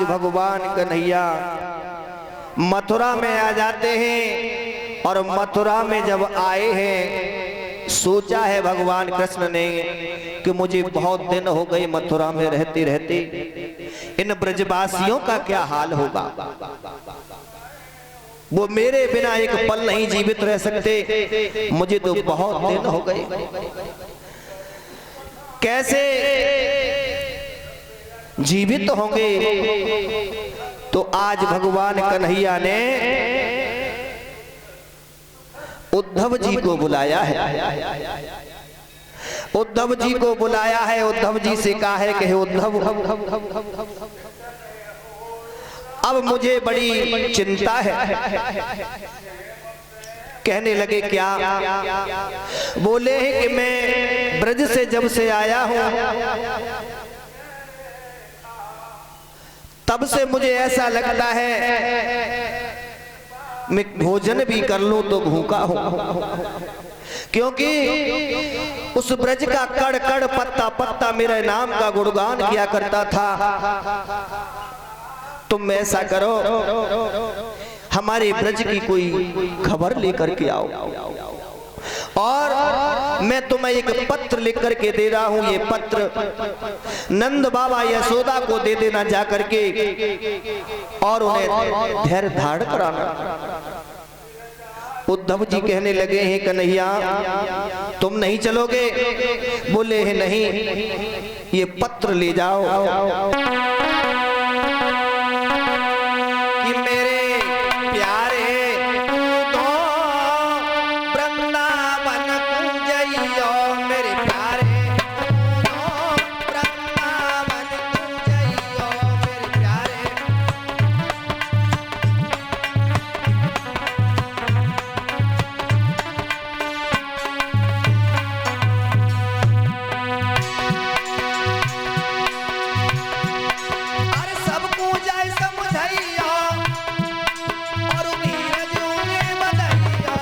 भगवान कन्हैया मथुरा में आ जाते हैं। और मथुरा में जब आए हैं, सोचा है भगवान कृष्ण ने कि मुझे बहुत दिन हो गए मथुरा में रहते रहते, इन ब्रजवासियों का क्या हाल होगा। वो मेरे बिना एक पल नहीं जीवित रह सकते, मुझे तो बहुत दिन हो गए। कैसे जीवित होंगे। तो आज भगवान कन्हैया ने उद्धव जी को बुलाया है। उद्धव जी को बुलाया है। उद्धव जी से कहा है कि उद्धव, अब मुझे बड़ी चिंता है। कहने लगे क्या। बोले हैं कि मैं ब्रज से जब से आया हूं तब से मुझे ऐसा लगता है मैं भोजन भी कर लूं तो भूखा हूं, क्योंकि उस ब्रज का कड़ कड़ पत्ता पत्ता मेरे नाम का गुणगान किया करता था। तुम ऐसा करो, हमारे ब्रज की कोई खबर लेकर के आओ, और मैं तुम्हें एक पत्र लिख करके दे रहा हूं। ये पत्र नंद बाबा यशोदा को दे देना जा करके, और उन्हें धैर्य धारण कराना। उद्धव जी कहने लगे हैं कन्हैया तुम नहीं चलोगे। बोले हैं नहीं, ये पत्र ले जाओ कि मेरे प्यारे तो वृंदावन पूजइयो, मेरे प्यारे तो वृंदावन पूजइयो, मेरे प्यारे। अरे सब पूजा समझइयो और धीरज उन्हें बधाइयो।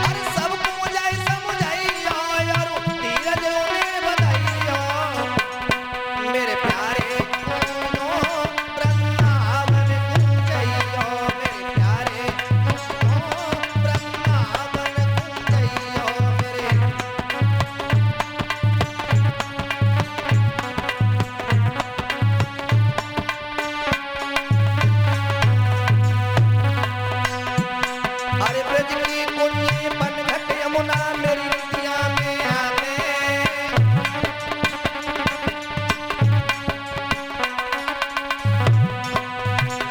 अरे सब पूजा समझइयो और धीरज उन्हें बधाइयो, मेरे प्यारे तो वृंदावन पूजइयो, मेरे प्यारे तो वृंदावन पूजइयो, मेरे। अरे ब्रज की कुंजी बनघट यमुना मेरी नदिया में आते।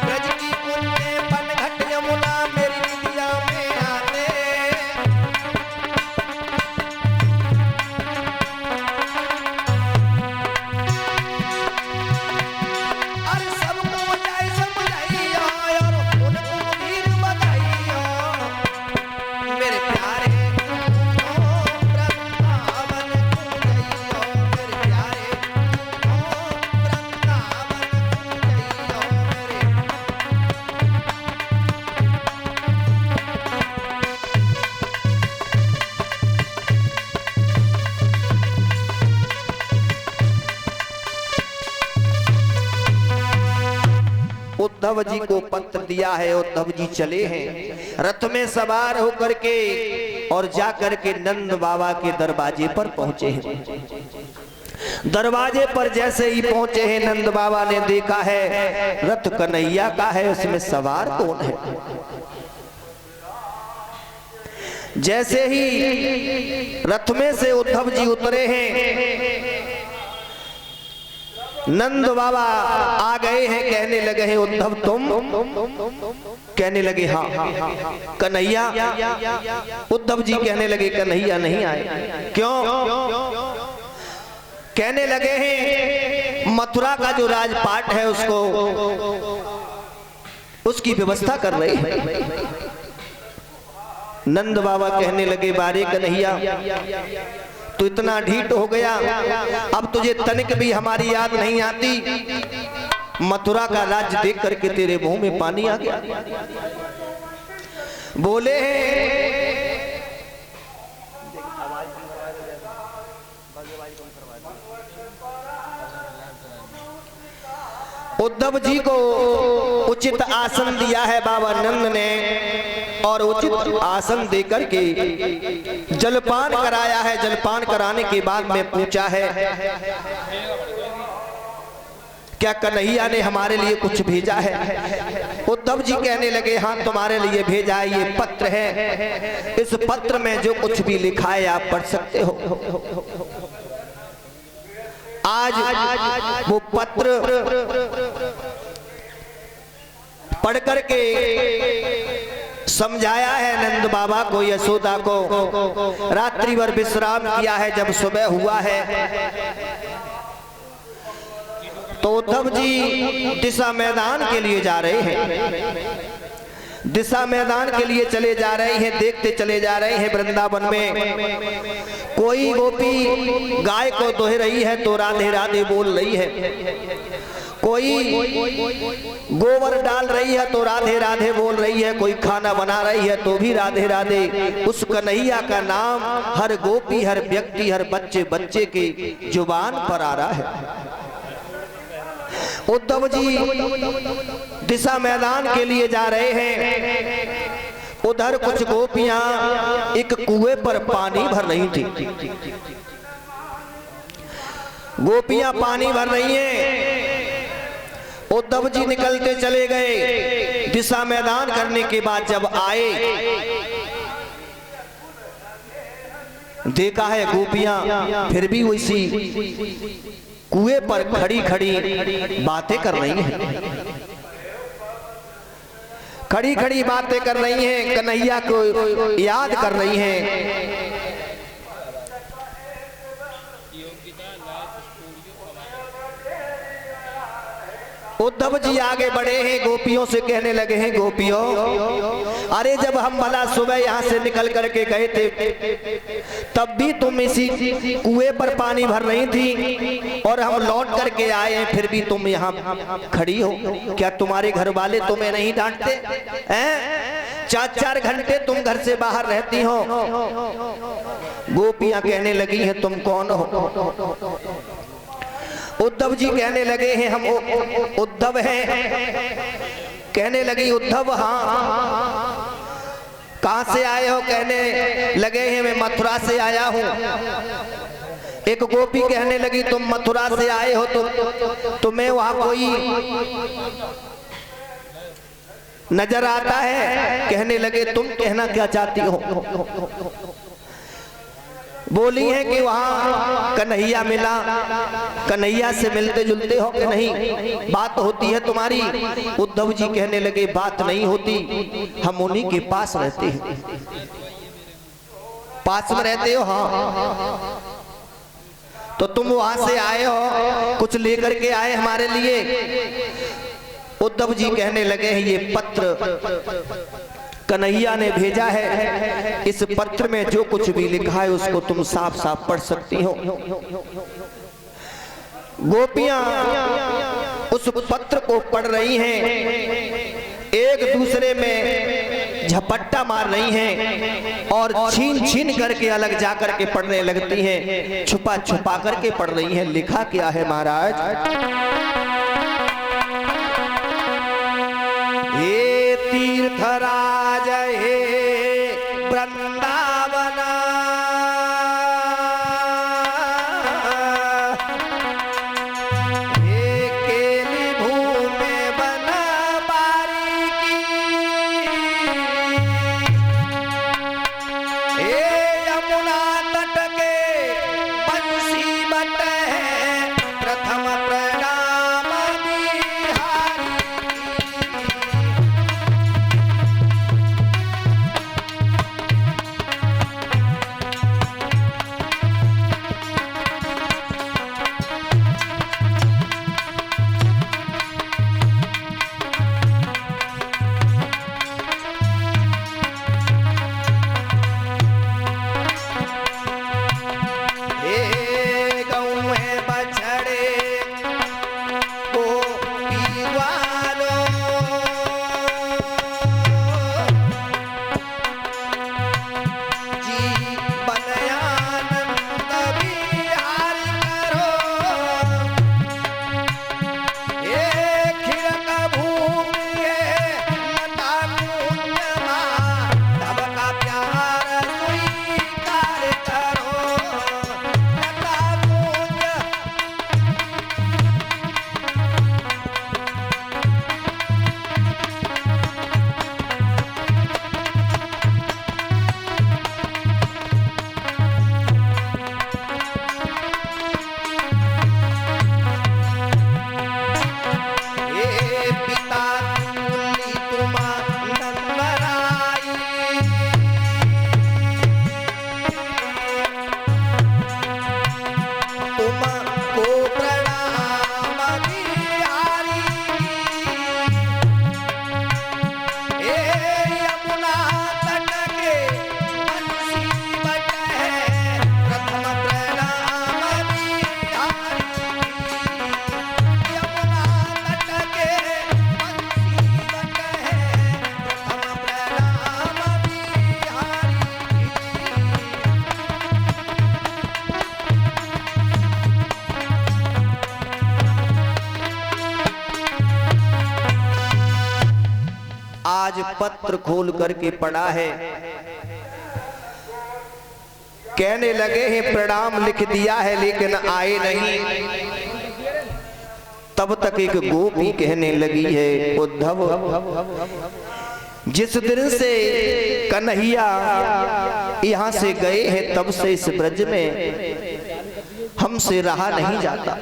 ब्रज की कुंजी बनघट यमुना मेरी नदिया में आते। अरे सबको जाय समझाइयो और उनको धीर बधाइयो, मेरे प्यारे तो वृंदावन पूजइयो, मेरे प्यारे तो वृंदावन पूजइयो, मेरे। उद्धव जी को पत्र दिया है। उद्धव जी चले हैं रथ में सवार होकर के, और जाकर के नंद बाबा के दरवाजे पर पहुंचे हैं। दरवाजे पर जैसे ही पहुंचे हैं, नंद बाबा ने देखा है रथ कन्हैया का है, उसमें सवार कौन है। जैसे ही रथ में से उद्धव जी उतरे हैं, नंद बाबा आ गए हैं। कहने लगे हैं उद्धव तुम। कहने लगे हाँ। कन्हैया। उद्धव जी कहने लगे कन्हैया नहीं आए। क्यों। कहने लगे हैं मथुरा का जो राजपाट है उसकी व्यवस्था कर रहे हैं। नंद बाबा कहने लगे बारे कन्हैया तू इतना ढीठ हो गया, अब तुझे तनिक भी हमारी याद नहीं आती। मथुरा का राज्य देख करके तेरे मुंह में पानी आ गया। बोले उद्धव जी को उचित आसन दिया है बाबा नंद ने, और उचित आसन देकर के जलपान कराया है। जलपान कराने के बाद में पूछा है, क्या कन्हैया ने हमारे लिए कुछ भेजा है? उद्धव जी कहने लगे, हाँ तुम्हारे लिए भेजा है, ये पत्र है, इस पत्र में जो कुछ भी लिखा है आप पढ़ सकते हो। आज वो पत्र पढ़ करके समझाया है नंद बाबा को, यशोदा को, रात्रि भर विश्राम किया है। जब सुबह हुआ है तो उद्धव जी दिशा मैदान के लिए जा रहे हैं। दिशा मैदान के लिए चले जा रहे हैं, देखते चले जा रहे हैं। वृंदावन में कोई गोपी गाय को दोह रही है तो राधे राधे बोल रही है, कोई गोबर डाल रही है तो राधे राधे बोल रही है, कोई खाना बना रही है तो भी राधे राधे। उस कन्हैया का नाम हर गोपी, हर व्यक्ति, हर बच्चे बच्चे की जुबान पर आ रहा है। उद्धव जी दिशा मैदान के लिए जा रहे हैं। उधर कुछ गोपियां एक कुएं पर पानी भर रही थी। गोपियां पानी भर रही हैं। उद्धव जी निकलते चले गए। दिशा मैदान करने के बाद जब आए, देखा है गोपियां फिर भी वैसी कुएं पर खड़ी खड़ी बातें कर रही हैं, खड़ी खड़ी बातें कर रही हैं, कन्हैया को याद कर रही हैं। उद्धव जी आगे बढ़े हैं, गोपियों से कहने लगे हैं, गोपियों अरे जब हम भला सुबह यहाँ से निकल करके गए थे तब भी तुम इसी कुएं पर पानी भर रही थी, और हम लौट करके आए हैं फिर भी तुम यहाँ खड़ी हो। क्या तुम्हारे घर वाले तुम्हें नहीं डांटते हैं? 4-4 घंटे तुम घर से बाहर रहती हो। गोपियां कहने लगी हैं, तुम कौन हो? उद्धव जी कहने लगे हैं, हम उद्धव हैं। कहने लगी, उद्धव हाँ, कहां से आए हो? कहने लगे हैं, मैं मथुरा से आया हूं। एक गोपी कहने लगी, तुम मथुरा से आए हो तो तुम्हें वहां कोई नजर आता है? कहने लगे, तुम कहना क्या चाहती हो? बोली है कि वहां कन्हैया मिला, कन्हैया से मिलते जुलते हो कि नहीं? बात होती है तुम्हारी? उद्धव जी कहने लगे, बात नहीं होती, हम उन्हीं के पास रहते हैं। पास में रहते हो? हाँ। तो तुम वहां से आए हो, कुछ लेकर के आए हमारे लिए? उद्धव जी कहने लगे हैं, ये पत्र कन्हैया ने भेजा है, इस पत्र में जो कुछ भी लिखा है उसको तुम साफ साफ पढ़ सकती हो। गोपियां उस पत्र को पढ़ रही हैं, एक दूसरे में झपट्टा मार रही हैं और छीन छीन करके अलग जा करके पढ़ने लगती हैं, छुपा छुपा करके पढ़ रही हैं। लिखा क्या है महाराज? तीर्थराज हे वृंदावना, हे केली भूमि बन बारीकी, हे यमुना तट के बंसी बट है, प्रथम प्रणाम बिहारी। आज पत्र खोल करके पढ़ा है। कहने लगे हैं प्रणाम लिख दिया है लेकिन आए नहीं। तब तक एक गोपी कहने लगी है उद्धव, जिस दिन से कन्हैया यहाँ से गए हैं तब से इस ब्रज में हमसे रहा नहीं जाता।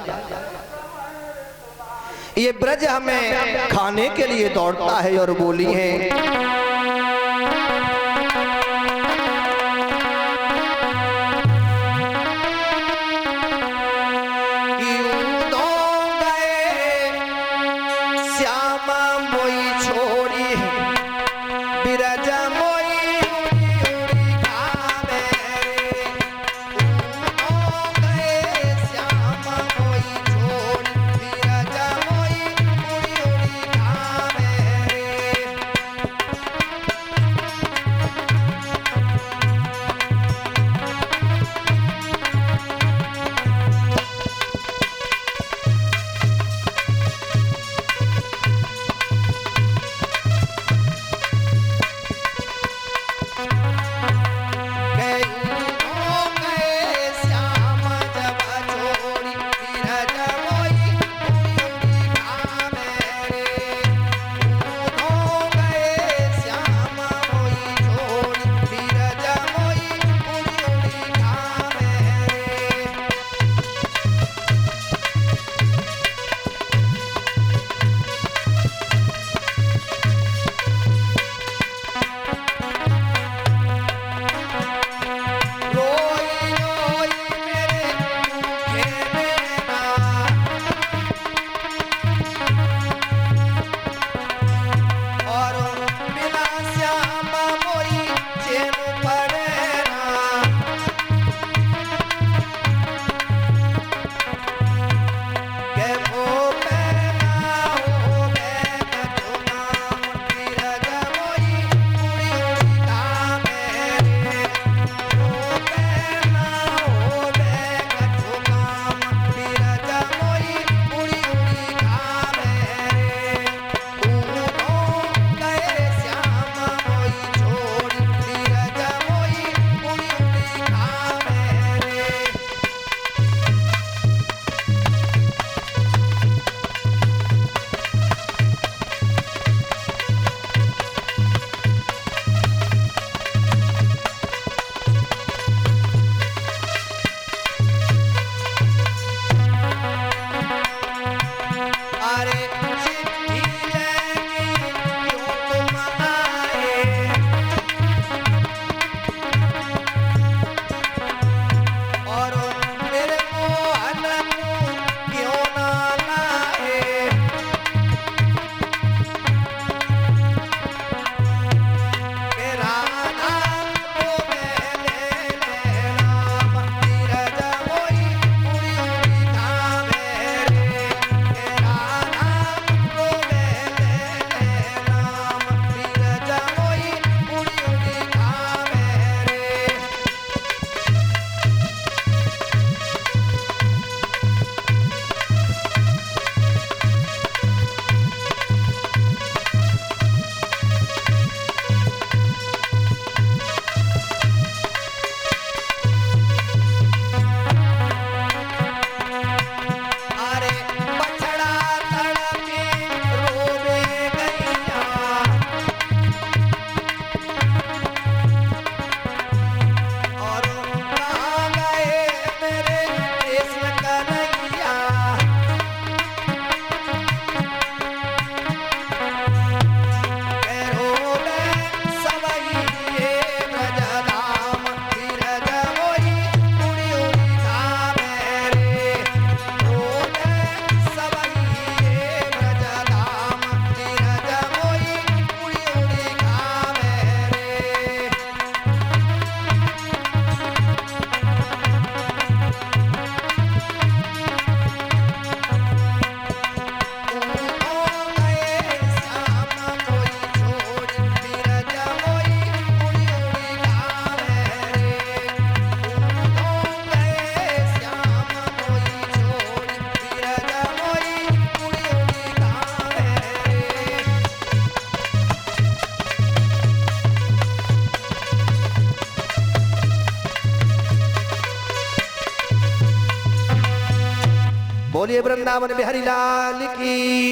ये ब्रज हमें खाने के लिए दौड़ता है। और बोली है बोलिए वृंदावन बिहारी लाल की।